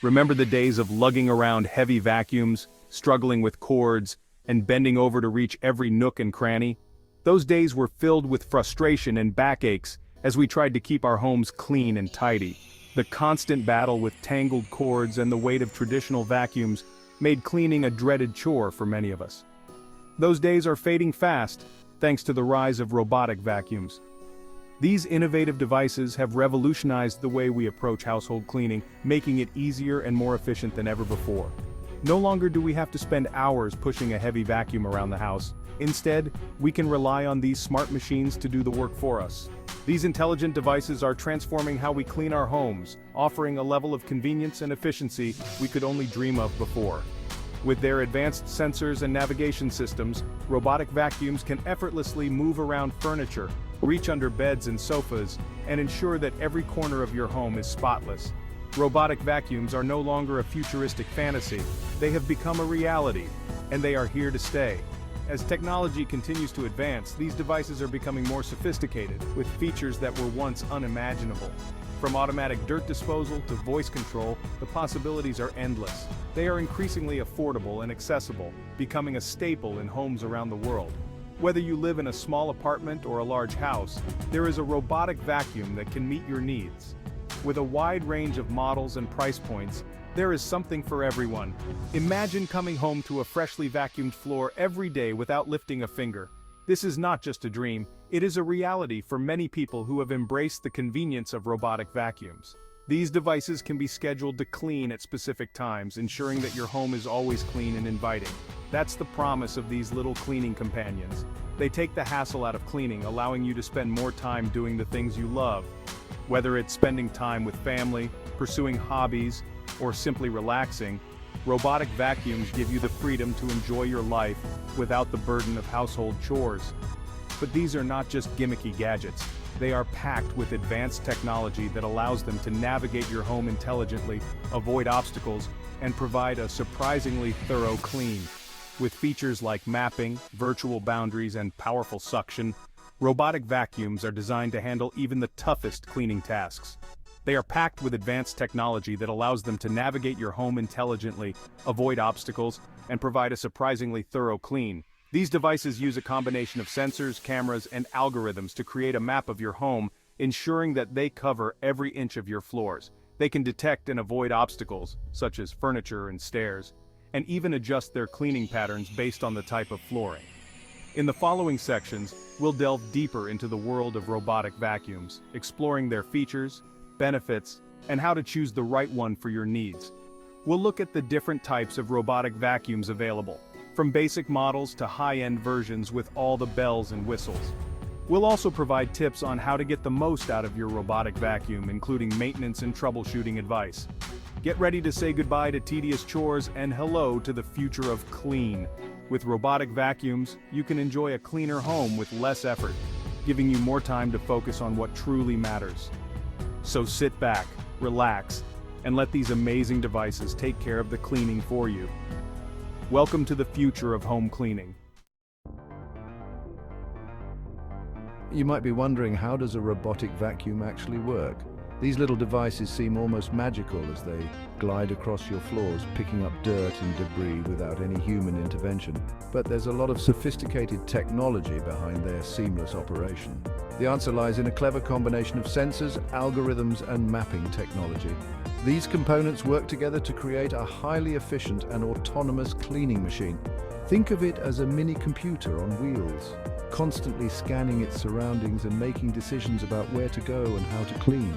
Remember the days of lugging around heavy vacuums, struggling with cords, and bending over to reach every nook and cranny? Those days were filled with frustration and backaches as we tried to keep our homes clean and tidy. The constant battle with tangled cords and the weight of traditional vacuums made cleaning a dreaded chore for many of us. Those days are fading fast, thanks to the rise of robotic vacuums. These innovative devices have revolutionized the way we approach household cleaning, making it easier and more efficient than ever before. No longer do we have to spend hours pushing a heavy vacuum around the house. Instead, we can rely on these smart machines to do the work for us. These intelligent devices are transforming how we clean our homes, offering a level of convenience and efficiency we could only dream of before. With their advanced sensors and navigation systems, robotic vacuums can effortlessly move around furniture, reach under beds and sofas, and ensure that every corner of your home is spotless. Robotic vacuums are no longer a futuristic fantasy. They have become a reality, and they are here to stay. As technology continues to advance, these devices are becoming more sophisticated, with features that were once unimaginable. From automatic dirt disposal to voice control, the possibilities are endless. They are increasingly affordable and accessible, becoming a staple in homes around the world. Whether you live in a small apartment or a large house, there is a robotic vacuum that can meet your needs. With a wide range of models and price points, there is something for everyone. Imagine coming home to a freshly vacuumed floor every day without lifting a finger. This is not just a dream, it is a reality for many people who have embraced the convenience of robotic vacuums. These devices can be scheduled to clean at specific times, ensuring that your home is always clean and inviting. That's the promise of these little cleaning companions. They take the hassle out of cleaning, allowing you to spend more time doing the things you love. Whether it's spending time with family, pursuing hobbies, or simply relaxing, robotic vacuums give you the freedom to enjoy your life without the burden of household chores. But these are not just gimmicky gadgets. They are packed with advanced technology that allows them to navigate your home intelligently, avoid obstacles, and provide a surprisingly thorough clean. With features like mapping, virtual boundaries, and powerful suction, robotic vacuums are designed to handle even the toughest cleaning tasks. They are packed with advanced technology that allows them to navigate your home intelligently, avoid obstacles, and provide a surprisingly thorough clean. These devices use a combination of sensors, cameras, and algorithms to create a map of your home, ensuring that they cover every inch of your floors. They can detect and avoid obstacles, such as furniture and stairs, and even adjust their cleaning patterns based on the type of flooring. In the following sections, we'll delve deeper into the world of robotic vacuums, exploring their features, benefits, and how to choose the right one for your needs. We'll look at the different types of robotic vacuums available, from basic models to high-end versions with all the bells and whistles. We'll also provide tips on how to get the most out of your robotic vacuum, including maintenance and troubleshooting advice. Get ready to say goodbye to tedious chores and hello to the future of clean. With robotic vacuums, you can enjoy a cleaner home with less effort, giving you more time to focus on what truly matters. So sit back, relax, and let these amazing devices take care of the cleaning for you. Welcome to the future of home cleaning. You might be wondering, how does a robotic vacuum actually work? These little devices seem almost magical as they glide across your floors, picking up dirt and debris without any human intervention. But there's a lot of sophisticated technology behind their seamless operation. The answer lies in a clever combination of sensors, algorithms, and mapping technology. These components work together to create a highly efficient and autonomous cleaning machine. Think of it as a mini computer on wheels, constantly scanning its surroundings and making decisions about where to go and how to clean.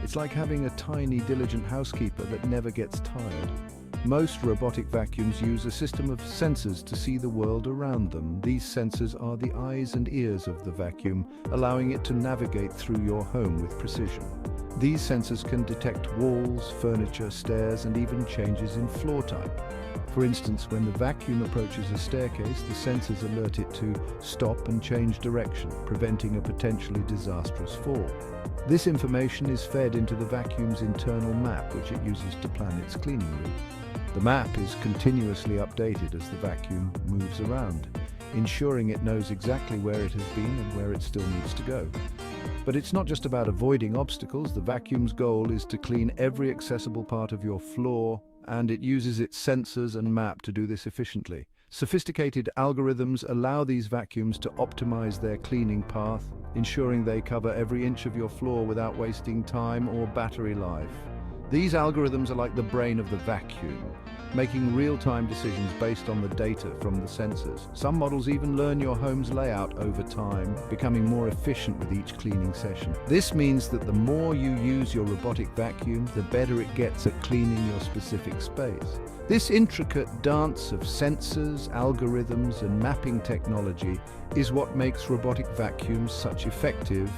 It's like having a tiny, diligent housekeeper that never gets tired. Most robotic vacuums use a system of sensors to see the world around them. These sensors are the eyes and ears of the vacuum, allowing it to navigate through your home with precision. These sensors can detect walls, furniture, stairs, and even changes in floor type. For instance, when the vacuum approaches a staircase, the sensors alert it to stop and change direction, preventing a potentially disastrous fall. This information is fed into the vacuum's internal map, which it uses to plan its cleaning route. The map is continuously updated as the vacuum moves around, ensuring it knows exactly where it has been and where it still needs to go. But it's not just about avoiding obstacles. The vacuum's goal is to clean every accessible part of your floor, and it uses its sensors and map to do this efficiently. Sophisticated algorithms allow these vacuums to optimize their cleaning path, ensuring they cover every inch of your floor without wasting time or battery life. These algorithms are like the brain of the vacuum, making real-time decisions based on the data from the sensors. Some models even learn your home's layout over time, becoming more efficient with each cleaning session. This means that the more you use your robotic vacuum, the better it gets at cleaning your specific space. This intricate dance of sensors, algorithms, and mapping technology is what makes robotic vacuums such effective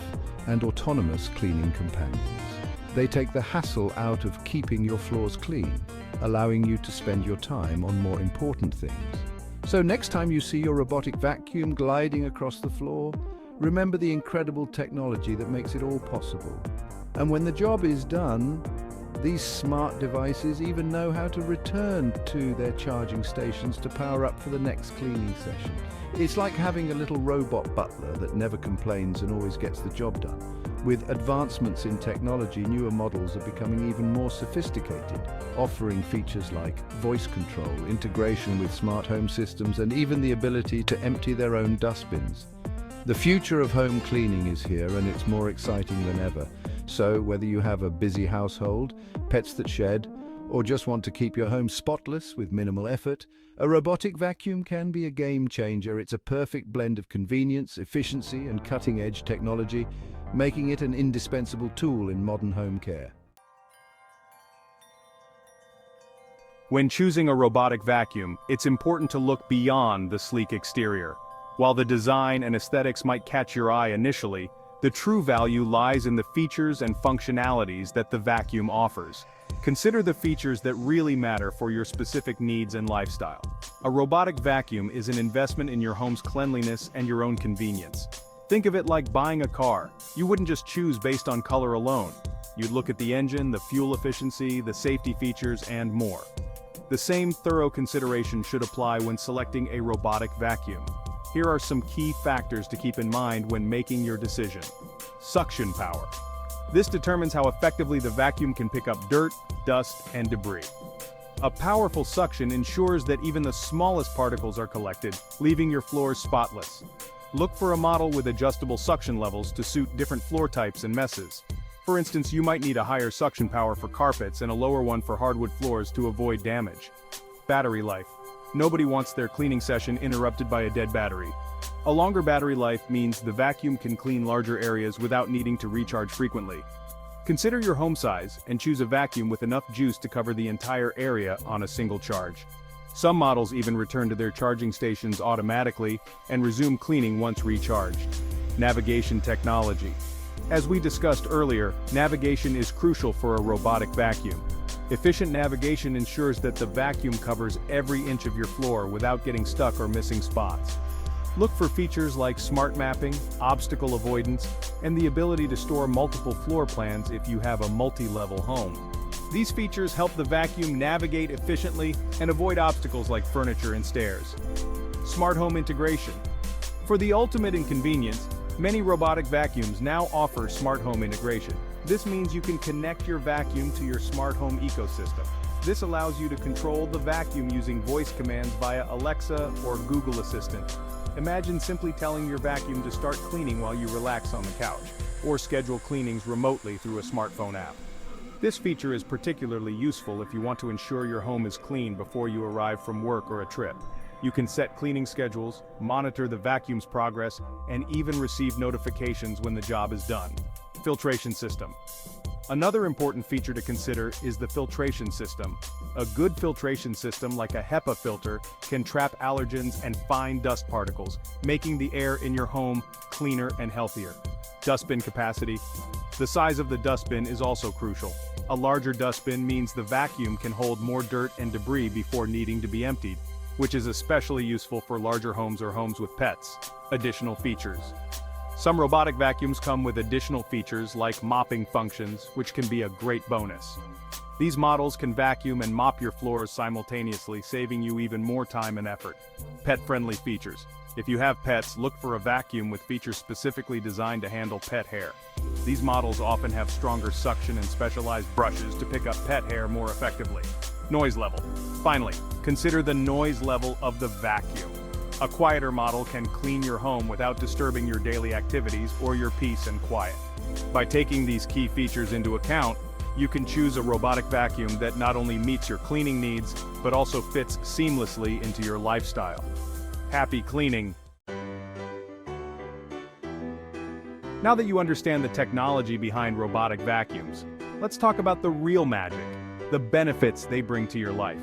and autonomous cleaning companions. They take the hassle out of keeping your floors clean, allowing you to spend your time on more important things. So next time you see your robotic vacuum gliding across the floor, remember the incredible technology that makes it all possible. And when the job is done, these smart devices even know how to return to their charging stations to power up for the next cleaning session. It's like having a little robot butler that never complains and always gets the job done. With advancements in technology, newer models are becoming even more sophisticated, offering features like voice control, integration with smart home systems, and even the ability to empty their own dustbins. The future of home cleaning is here, and it's more exciting than ever. So, whether you have a busy household, pets that shed, or just want to keep your home spotless with minimal effort, a robotic vacuum can be a game changer. It's a perfect blend of convenience, efficiency, and cutting-edge technology, making it an indispensable tool in modern home care. When choosing a robotic vacuum, it's important to look beyond the sleek exterior. While the design and aesthetics might catch your eye initially, the true value lies in the features and functionalities that the vacuum offers. Consider the features that really matter for your specific needs and lifestyle. A robotic vacuum is an investment in your home's cleanliness and your own convenience. Think of it like buying a car. You wouldn't just choose based on color alone. You'd look at the engine, the fuel efficiency, the safety features, and more. The same thorough consideration should apply when selecting a robotic vacuum. Here are some key factors to keep in mind when making your decision. Suction power. This determines how effectively the vacuum can pick up dirt, dust, and debris. A powerful suction ensures that even the smallest particles are collected, leaving your floors spotless. Look for a model with adjustable suction levels to suit different floor types and messes. For instance, you might need a higher suction power for carpets and a lower one for hardwood floors to avoid damage. Battery life. Nobody wants their cleaning session interrupted by a dead battery. A longer battery life means the vacuum can clean larger areas without needing to recharge frequently. Consider your home size and choose a vacuum with enough juice to cover the entire area on a single charge. Some models even return to their charging stations automatically and resume cleaning once recharged. Navigation technology. As we discussed earlier, navigation is crucial for a robotic vacuum. Efficient navigation ensures that the vacuum covers every inch of your floor without getting stuck or missing spots. Look for features like smart mapping, obstacle avoidance, and the ability to store multiple floor plans if you have a multi-level home. These features help the vacuum navigate efficiently and avoid obstacles like furniture and stairs. Smart home integration. For the ultimate in convenience, many robotic vacuums now offer smart home integration. This means you can connect your vacuum to your smart home ecosystem. This allows you to control the vacuum using voice commands via Alexa or Google Assistant. Imagine simply telling your vacuum to start cleaning while you relax on the couch, or schedule cleanings remotely through a smartphone app. This feature is particularly useful if you want to ensure your home is clean before you arrive from work or a trip. You can set cleaning schedules, monitor the vacuum's progress, and even receive notifications when the job is done. Filtration system. Another important feature to consider is the filtration system. A good filtration system like a HEPA filter can trap allergens and fine dust particles, making the air in your home cleaner and healthier. Dustbin capacity. The size of the dustbin is also crucial. A larger dustbin means the vacuum can hold more dirt and debris before needing to be emptied, which is especially useful for larger homes or homes with pets. Additional features. Some robotic vacuums come with additional features like mopping functions, which can be a great bonus. These models can vacuum and mop your floors simultaneously, saving you even more time and effort. Pet-friendly features. If you have pets, look for a vacuum with features specifically designed to handle pet hair. These models often have stronger suction and specialized brushes to pick up pet hair more effectively. Noise level. Finally, consider the noise level of the vacuum. A quieter model can clean your home without disturbing your daily activities or your peace and quiet. By taking these key features into account, you can choose a robotic vacuum that not only meets your cleaning needs, but also fits seamlessly into your lifestyle. Happy cleaning! Now that you understand the technology behind robotic vacuums, let's talk about the real magic, the benefits they bring to your life.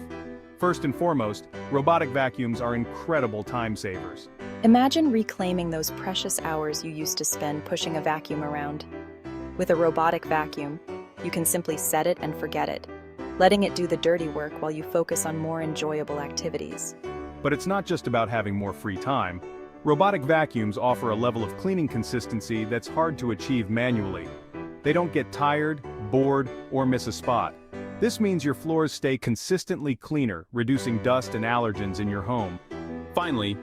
First and foremost, robotic vacuums are incredible time savers. Imagine reclaiming those precious hours you used to spend pushing a vacuum around. With a robotic vacuum, you can simply set it and forget it, letting it do the dirty work while you focus on more enjoyable activities. But it's not just about having more free time. Robotic vacuums offer a level of cleaning consistency that's hard to achieve manually. They don't get tired, bored, or miss a spot. This means your floors stay consistently cleaner, reducing dust and allergens in your home. Finally,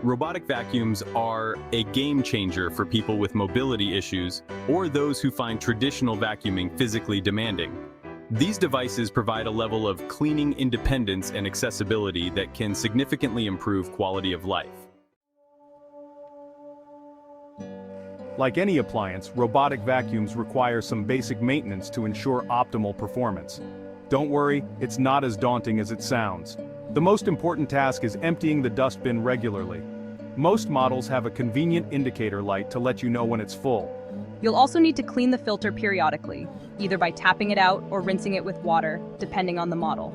robotic vacuums are a game changer for people with mobility issues or those who find traditional vacuuming physically demanding. These devices provide a level of cleaning independence and accessibility that can significantly improve quality of life. Like any appliance, robotic vacuums require some basic maintenance to ensure optimal performance. Don't worry, it's not as daunting as it sounds. The most important task is emptying the dustbin regularly. Most models have a convenient indicator light to let you know when it's full. You'll also need to clean the filter periodically, either by tapping it out or rinsing it with water, depending on the model.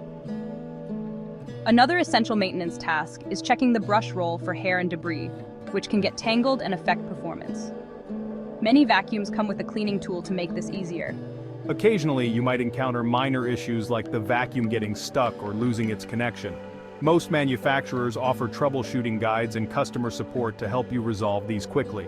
Another essential maintenance task is checking the brush roll for hair and debris, which can get tangled and affect performance. Many vacuums come with a cleaning tool to make this easier. Occasionally, you might encounter minor issues like the vacuum getting stuck or losing its connection. Most manufacturers offer troubleshooting guides and customer support to help you resolve these quickly.